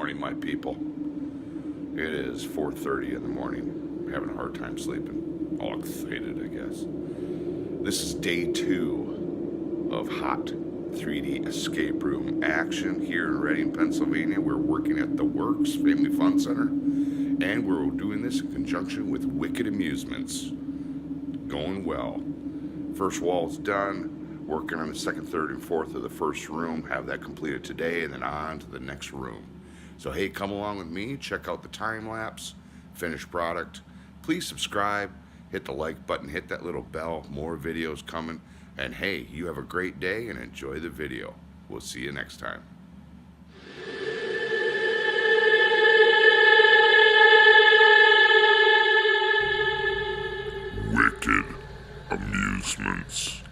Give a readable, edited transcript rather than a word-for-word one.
morning, my people. It is 4:30 in the morning. I'm having a hard time sleeping. All excited, I guess. This is day 2 of hot 3D escape room action here in Reading, Pennsylvania. We're working at the Works Family Fun Center, and we're doing this in conjunction with Wicked Amusements. Going well. First wall's done. Working on the second, third, and fourth of the first room. Have that completed today, and then on to the next room. So hey, come along with me. Check out the time lapse, finished product. Please subscribe, hit the like button, hit that little bell. More videos coming. And hey, you have a great day and enjoy the video. We'll see you next time. Wicked Amusements.